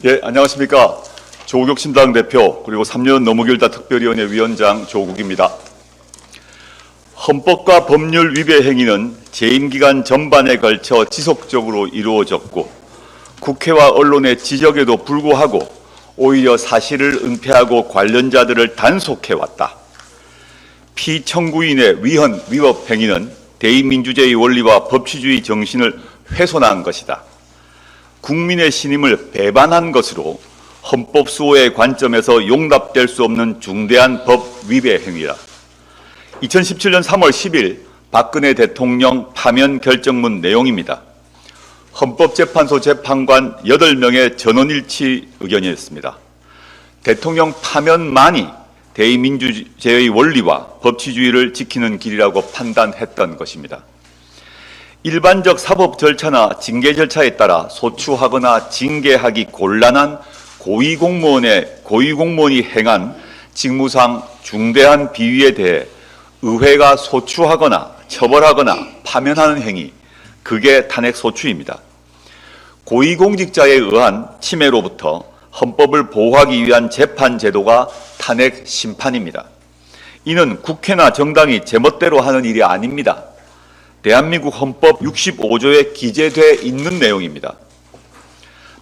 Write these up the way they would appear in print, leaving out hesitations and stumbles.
예, 안녕하십니까. 조국 신당 대표 그리고 3년 노무길다 특별위원회 위원장 조국입니다. 헌법과 법률 위배 행위는 재임 기간 전반에 걸쳐 지속적으로 이루어졌고 국회와 언론의 지적에도 불구하고 오히려 사실을 은폐하고 관련자들을 단속해왔다. 피청구인의 위헌, 위법 행위는 대의민주주의 원리와 법치주의 정신을 훼손한 것이다. 국민의 신임을 배반한 것으로 헌법 수호의 관점에서 용납될 수 없는 중대한 법 위배 행위다. 2017년 3월 10일 박근혜 대통령 파면 결정문 내용입니다. 헌법재판소 재판관 8명의 전원일치 의견이었습니다. 대통령 파면만이 대의민주주의의 원리와 법치주의를 지키는 길이라고 판단했던 것입니다. 일반적 사법 절차나 징계 절차에 따라 소추하거나 징계하기 곤란한 고위공무원이 행한 직무상 중대한 비위에 대해 의회가 소추하거나 처벌하거나 파면하는 행위, 그게 탄핵소추입니다. 고위공직자에 의한 침해로부터 헌법을 보호하기 위한 재판 제도가 탄핵 심판입니다. 이는 국회나 정당이 제멋대로 하는 일이 아닙니다. 대한민국 헌법 65조에 기재되어 있는 내용입니다.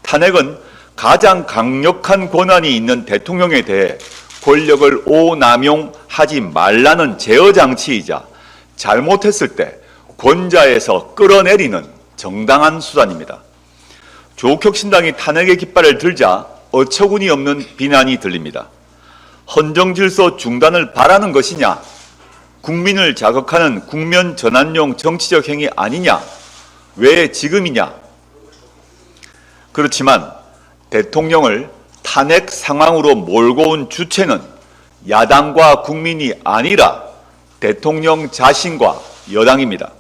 탄핵은 가장 강력한 권한이 있는 대통령에 대해 권력을 오남용하지 말라는 제어 장치이자 잘못했을 때 권자에서 끌어내리는 정당한 수단입니다. 조국혁신당이 탄핵의 깃발을 들자 어처구니 없는 비난이 들립니다. 헌정질서 중단을 바라는 것이냐? 국민을 자극하는 국면 전환용 정치적 행위 아니냐? 왜 지금이냐? 그렇지만 대통령을 탄핵 상황으로 몰고 온 주체는 야당과 국민이 아니라 대통령 자신과 여당입니다.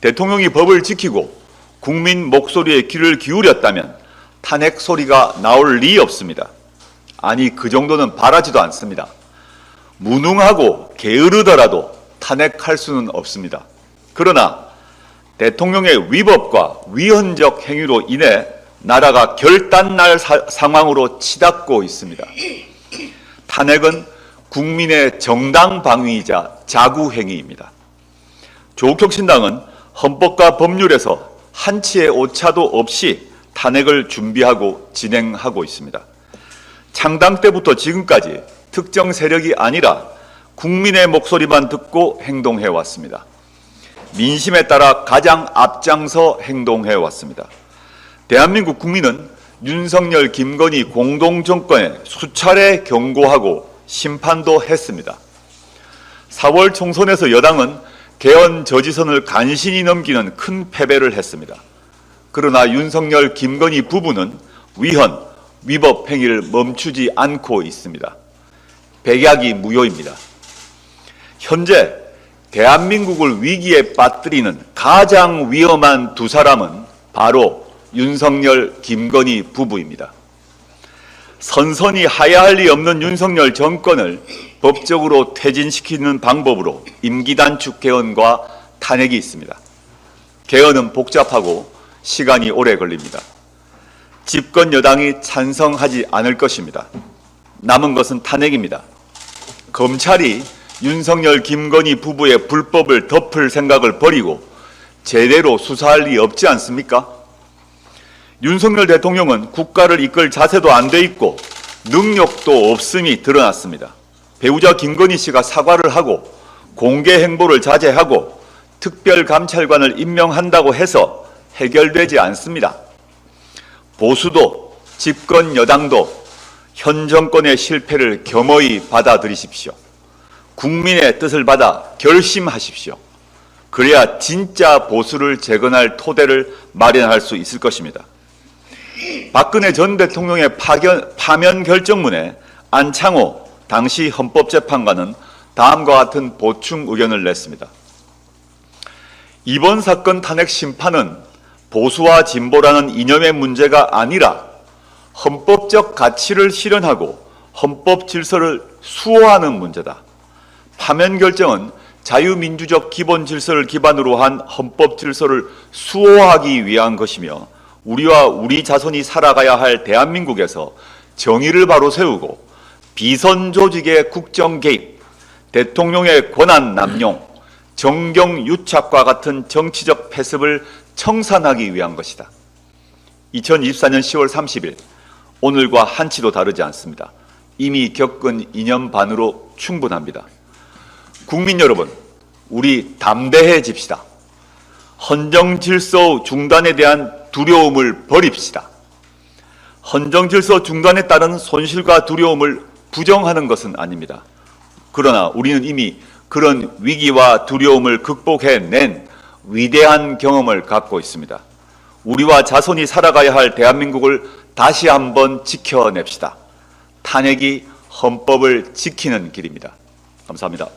대통령이 법을 지키고 국민 목소리에 귀를 기울였다면 탄핵 소리가 나올 리 없습니다. 아니, 그 정도는 바라지도 않습니다. 무능하고 게으르더라도 탄핵할 수는 없습니다. 그러나 대통령의 위법과 위헌적 행위로 인해 나라가 결단날 상황으로 치닫고 있습니다. 탄핵은 국민의 정당 방위이자 자구행위입니다. 조국혁신당은 헌법과 법률에서 한치의 오차도 없이 탄핵을 준비하고 진행하고 있습니다. 창당 때부터 지금까지 특정 세력이 아니라 국민의 목소리만 듣고 행동해 왔습니다. 민심에 따라 가장 앞장서 행동해 왔습니다. 대한민국 국민은 윤석열, 김건희 공동정권에 수차례 경고하고 심판도 했습니다. 4월 총선에서 여당은 개헌 저지선을 간신히 넘기는 큰 패배를 했습니다. 그러나 윤석열, 김건희 부부는 위헌, 위법 행위를 멈추지 않고 있습니다. 백약이 무효입니다. 현재 대한민국을 위기에 빠뜨리는 가장 위험한 두 사람은 바로 윤석열, 김건희 부부입니다. 선선히 하야할 리 없는 윤석열 정권을 법적으로 퇴진시키는 방법으로 임기 단축 개헌과 탄핵이 있습니다. 개헌은 복잡하고 시간이 오래 걸립니다. 집권 여당이 찬성하지 않을 것입니다. 남은 것은 탄핵입니다. 검찰이 윤석열, 김건희 부부의 불법을 덮을 생각을 버리고 제대로 수사할 리 없지 않습니까? 윤석열 대통령은 국가를 이끌 자세도 안 돼 있고 능력도 없음이 드러났습니다. 배우자 김건희 씨가 사과를 하고 공개 행보를 자제하고 특별감찰관을 임명한다고 해서 해결되지 않습니다. 보수도 집권 여당도 현 정권의 실패를 겸허히 받아들이십시오. 국민의 뜻을 받아 결심하십시오. 그래야 진짜 보수를 재건할 토대를 마련할 수 있을 것입니다. 박근혜 전 대통령의 파면 결정문에 안창호 당시 헌법재판관은 다음과 같은 보충 의견을 냈습니다. 이번 사건 탄핵 심판은 보수와 진보라는 이념의 문제가 아니라 헌법적 가치를 실현하고 헌법 질서를 수호하는 문제다. 파면 결정은 자유민주적 기본 질서를 기반으로 한 헌법 질서를 수호하기 위한 것이며 우리와 우리 자손이 살아가야 할 대한민국에서 정의를 바로 세우고 비선 조직의 국정 개입, 대통령의 권한 남용, 정경 유착과 같은 정치적 패습을 청산하기 위한 것이다. 2024년 10월 30일, 오늘과 한치도 다르지 않습니다. 이미 겪은 2년 반으로 충분합니다. 국민 여러분, 우리 담대해집시다. 헌정질서 중단에 대한 두려움을 버립시다. 헌정질서 중단에 따른 손실과 두려움을 부정하는 것은 아닙니다. 그러나 우리는 이미 그런 위기와 두려움을 극복해낸 위대한 경험을 갖고 있습니다. 우리와 자손이 살아가야 할 대한민국을 다시 한번 지켜냅시다. 탄핵이 헌법을 지키는 길입니다. 감사합니다.